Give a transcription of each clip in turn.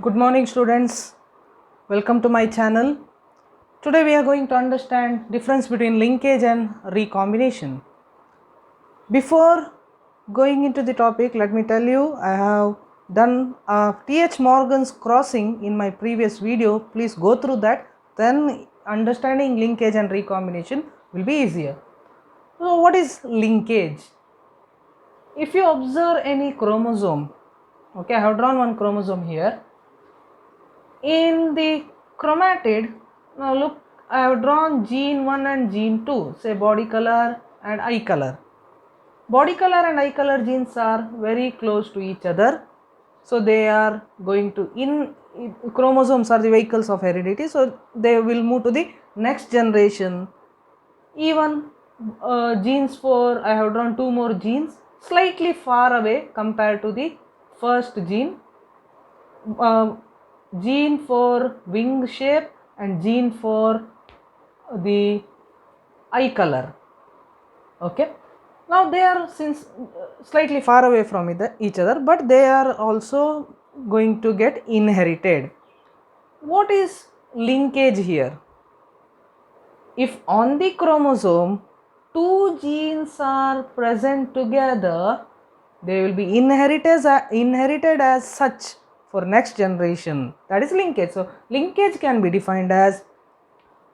Good morning students, welcome to my channel. Today we are going to understand difference between linkage and recombination. Before going into the topic, let me tell you I have done a Th Morgan's crossing in my previous video. Please go through that, then understanding linkage and recombination will be easier. So what is linkage? If you observe any chromosome, okay, I have drawn one chromosome here. In the chromatid, now look, I have drawn gene 1 and gene 2, say body color and eye color. Body color and eye color genes are very close to each other, so they are going to, chromosomes are the vehicles of heredity, so they will move to the next generation. Even genes for, I have drawn two more genes slightly far away compared to the first gene. Gene for wing shape and gene for the eye color. Okay, now they are since slightly far away from each other, but they are also going to get inherited. What is linkage here? If on the chromosome two genes are present together, they will be inherited as such for next generation. That is linkage. So linkage can be defined as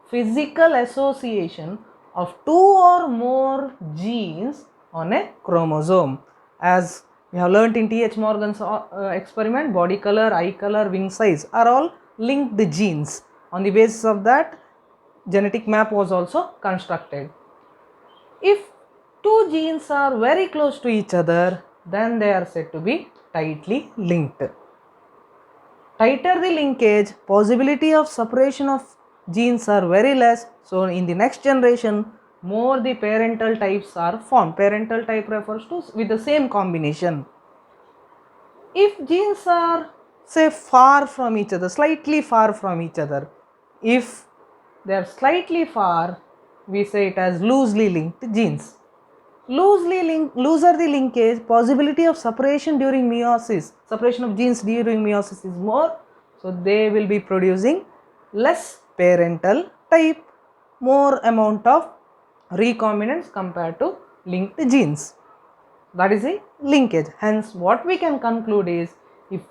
physical association of two or more genes on a chromosome. As we have learnt in Th Morgan's experiment, body color, eye color, wing size are all linked genes. On the basis of that, genetic map was also constructed. If two genes are very close to each other, then they are said to be tightly linked. Tighter the linkage, possibility of separation of genes are very less. So in the next generation, more the parental types are formed. Parental type refers to with the same combination. If genes are, say, far from each other, slightly far from each other, if they are slightly far, we say it as loosely linked genes. Looser the linkage, possibility of separation during meiosis, separation of genes during meiosis is more, so they will be producing less parental type, more amount of recombinants compared to linked genes. That is a linkage. Hence what we can conclude is, if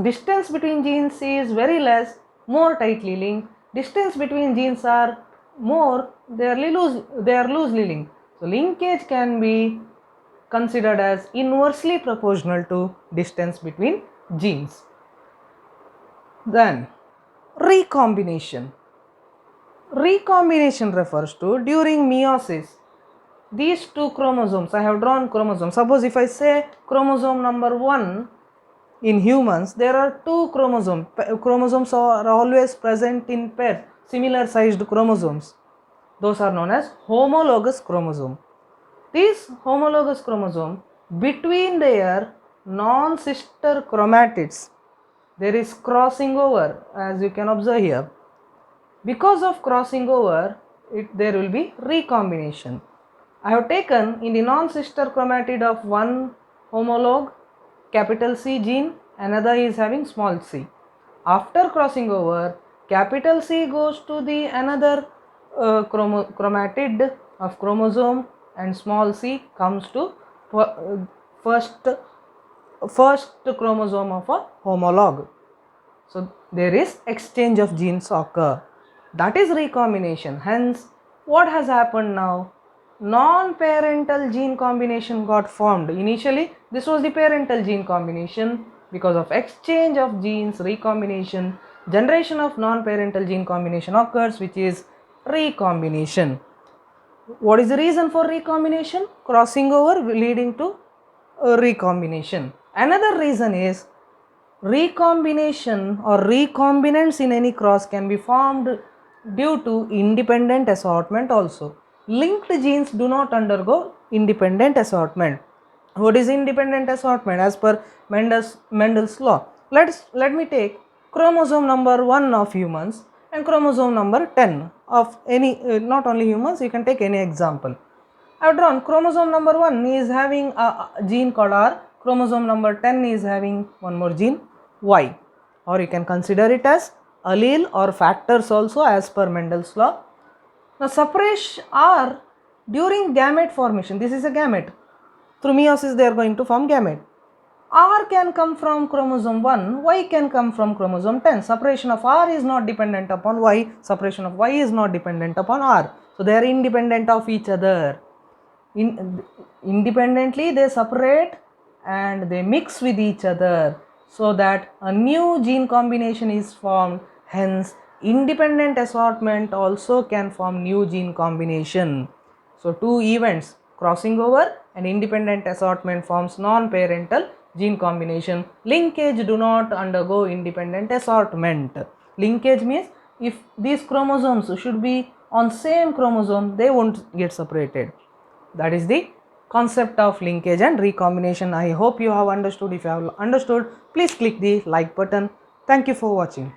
distance between genes is very less, more tightly linked, distance between genes are more, they are loosely linked. So linkage can be considered as inversely proportional to distance between genes. Then recombination. Recombination refers to during meiosis, these two chromosomes, I have drawn chromosomes. Suppose if I say chromosome number 1 in humans, there are two chromosomes. Chromosomes are always present in pairs, similar sized chromosomes. Those are known as homologous chromosome. These homologous chromosome, between their non-sister chromatids, there is crossing over, as you can observe here. Because of crossing over, there will be recombination. I have taken in the non-sister chromatid of one homolog, capital C gene, another is having small c. After crossing over, capital C goes to the another chromatid of chromosome, and small c comes to first chromosome of a homolog. So there is exchange of genes occur. That is recombination. Hence what has happened now? Non-parental gene combination got formed. Initially this was the parental gene combination. Because of exchange of genes, recombination, generation of non-parental gene combination occurs, which is recombination. What is the reason for recombination? Crossing over leading to recombination. Another reason is recombination or recombinants in any cross can be formed due to independent assortment also. Linked genes do not undergo independent assortment. What is independent assortment? As per Mendel's law. Let me take chromosome number 1 of humans and chromosome number 10 of any, not only humans, you can take any example. I have drawn chromosome number 1 is having a gene called R, chromosome number 10 is having one more gene Y. or you can consider it as allele or factors also as per Mendel's law. Now separation are during gamete formation. This is a gamete. Through meiosis they are going to form gamete. R can come from chromosome 1, Y can come from chromosome 10. Separation of R is not dependent upon Y, separation of Y is not dependent upon R. So they are independent of each other. Independently they separate and they mix with each other so that a new gene combination is formed. Hence independent assortment also can form new gene combination. So two events, crossing over and independent assortment, forms non-parental gene combination. Linkage do not undergo independent assortment. Linkage means if these chromosomes should be on same chromosome, they won't get separated. That is the concept of linkage and recombination. I hope you have understood. If you have understood, please click the like button. Thank you for watching.